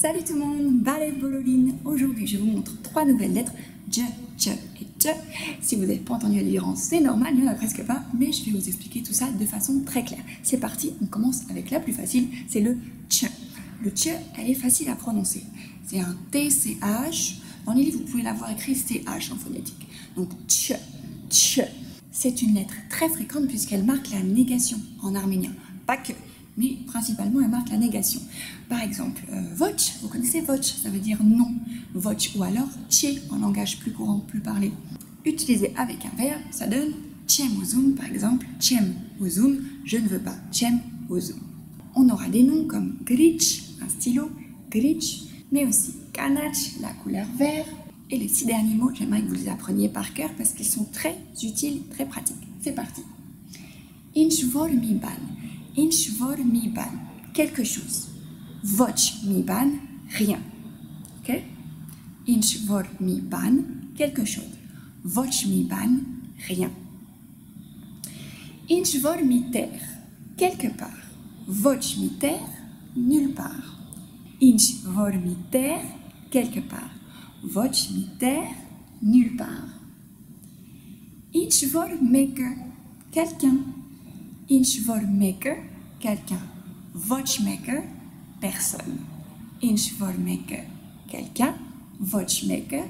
Salut tout le monde, Ballet Bololine. Aujourd'hui, je vous montre 3 nouvelles lettres, J, Ch et Ch. Si vous n'avez pas entendu la différence, c'est normal, il n'y en a presque pas, mais je vais vous expliquer tout ça de façon très claire. C'est parti, on commence avec la plus facile, c'est le Ch. Le Ch, elle est facile à prononcer. C'est un TCH. Dans les livres, vous pouvez l'avoir écrit CH en phonétique. Donc Ch, Ch. C'est une lettre très fréquente puisqu'elle marque la négation en arménien. Pas que, mais principalement elle marque la négation. Par exemple, voch, vous connaissez voch, ça veut dire non. Voch ou alors tché en langage plus courant, plus parlé. Utilisé avec un verbe, ça donne tchem ozum par exemple, tchem ozum, je ne veux pas, tchem ozum. On aura des noms comme gritch, un stylo, gritch, mais aussi kanach, la couleur vert. Et les 6 derniers mots, j'aimerais que vous les appreniez par cœur parce qu'ils sont très utiles, très pratiques. C'est parti. Inchvor mi ban. Inchvor mi ban. Quelque chose. Voch mi ban. Rien. Ok? Inchvor mi ban. Quelque chose. Voch mi ban. Rien. Inchvor mi ter. Quelque part. Voch mi ter. Nulle part. Inchvor mi ter. Quelque part. Voch mi ter, nulle part. Inchvor maker, quelqu'un. Inchvor maker, quelqu'un. Voch maker, personne. Inchvor maker, quelqu'un. Voch maker,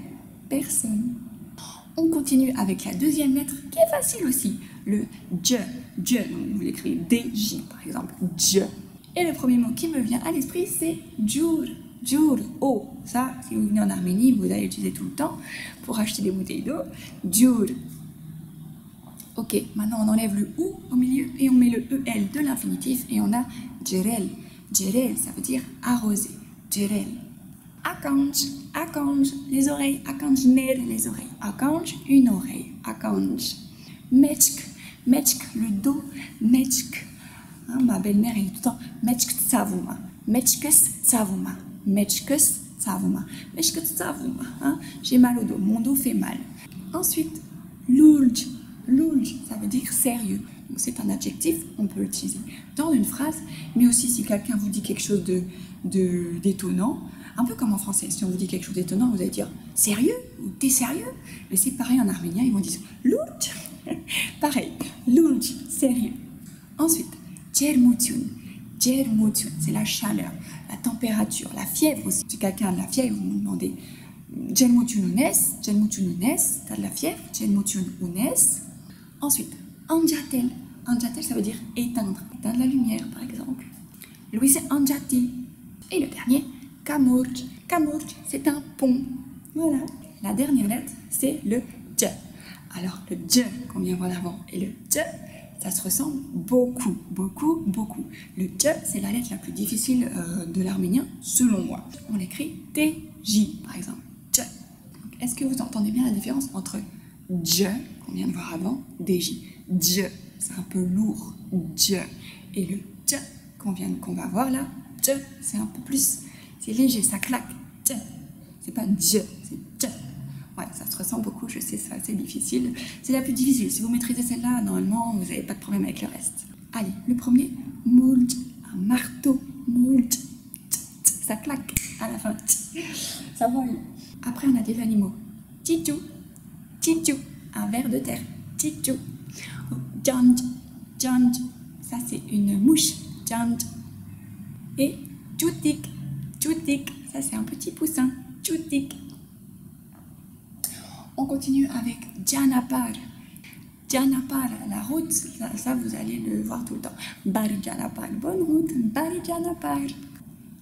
personne. On continue avec la deuxième lettre qui est facile aussi. Le J. J, donc vous l'écrivez DJ par exemple. J. Et le premier mot qui me vient à l'esprit c'est Djour. Djour, eau. Ça, si vous venez en Arménie, vous allez l'utiliser tout le temps pour acheter des bouteilles d'eau. Djour. Ok, maintenant on enlève le ou au milieu et on met le el de l'infinitif et on a djerel. Djerel, ça veut dire arroser. Djerel. Akanj, akanj, les oreilles. Akanj ner, les oreilles. Akanj, une oreille. Akanj. Mechk, mechk, le dos. Mechk. Hein, ma belle-mère, elle dit tout le temps mechk tsavuma. Mechkes tsavuma. Mechkes tsavuma. Mechkes tsavuma. Hein? J'ai mal au dos. Mon dos fait mal. Ensuite, lulj. Lulj, ça veut dire sérieux. C'est un adjectif, on peut l'utiliser dans une phrase, mais aussi si quelqu'un vous dit quelque chose d'étonnant, un peu comme en français. Si on vous dit quelque chose d'étonnant, vous allez dire sérieux ou t'es sérieux. Mais c'est pareil en arménien, ils vont dire lulj. Pareil, lulj, sérieux. Ensuite, djermutun. Djermutun, c'est la chaleur, la température, la fièvre aussi. Si quelqu'un a de la fièvre, vous me demandez djermutun unes, t'as de la fièvre, djermutun unes. Ensuite, anjatel. Anjatel, ça veut dire éteindre, éteindre la lumière par exemple. Louis, c'est anjati. Et le dernier, kamurj. Kamurj, c'est un pont. Voilà. La dernière lettre, c'est le dj. Alors, le dj qu'on vient voir avant et le dj, ça se ressemble beaucoup, beaucoup, beaucoup. Le dj, c'est la lettre la plus difficile de l'arménien, selon moi. On l'écrit TJ, par exemple. Dj. Est-ce que vous entendez bien la différence entre dj, qu'on vient de voir avant, DJ. Dj, c'est un peu lourd. Dj. Et le dj qu'on va voir là, dj, c'est un peu plus, c'est léger, ça claque. Dj. C'est pas dj, c'est dj. Ouais, ça se ressent beaucoup, je sais, c'est assez difficile. C'est la plus difficile. Si vous maîtrisez celle-là, normalement, vous n'avez pas de problème avec le reste. Allez, le premier, mould, un marteau, mould. Ça claque à la fin. Ça vole. Après, on a des animaux. Tchitchou, tchitchou, un ver de terre. Tchitchou. Djanj, djanj, ça c'est une mouche. Djanj. Et tchoutik, tchoutik, ça c'est un petit poussin. Tchoutik. On continue avec Djanapar. Djanapar, la route, ça vous allez le voir tout le temps. Bari Djanapar, bonne route, Bari Djanapar.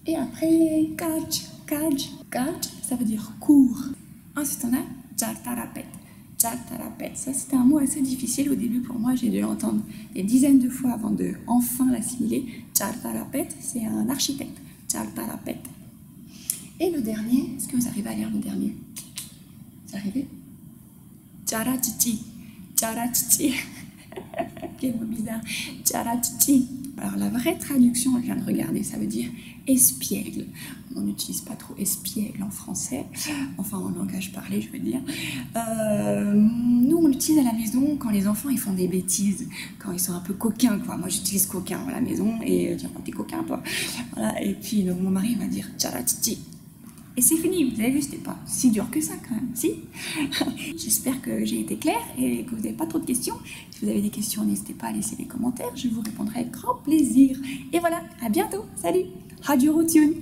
Et après, Kaj, Kaj, Kaj, ça veut dire cours. Ensuite, on a Djartarapet. Djartarapet, ça c'était un mot assez difficile au début pour moi, j'ai dû l'entendre des dizaines de fois avant de enfin l'assimiler. Djartarapet, c'est un architecte. Djartarapet. Et le dernier, est-ce que vous arrivez à lire le dernier? Vous arrivez? Tcharatiti. Tcharatiti. Quel mot bizarre. Tcharatiti. Alors la vraie traduction, je viens de regarder, ça veut dire espiègle. On n'utilise pas trop espiègle en français, enfin en langage parlé je veux dire. Nous on l'utilise à la maison quand les enfants ils font des bêtises, quand ils sont un peu coquins quoi. Moi j'utilise coquin à la maison et tiens t'es coquin toi. Voilà, et puis mon mari va dire tcharatiti. Et c'est fini, vous avez vu, c'était pas si dur que ça quand même, si. J'espère que j'ai été claire et que vous n'avez pas trop de questions. Si vous avez des questions, n'hésitez pas à laisser des commentaires, je vous répondrai avec grand plaisir. Et voilà, à bientôt, salut, Radio Routine.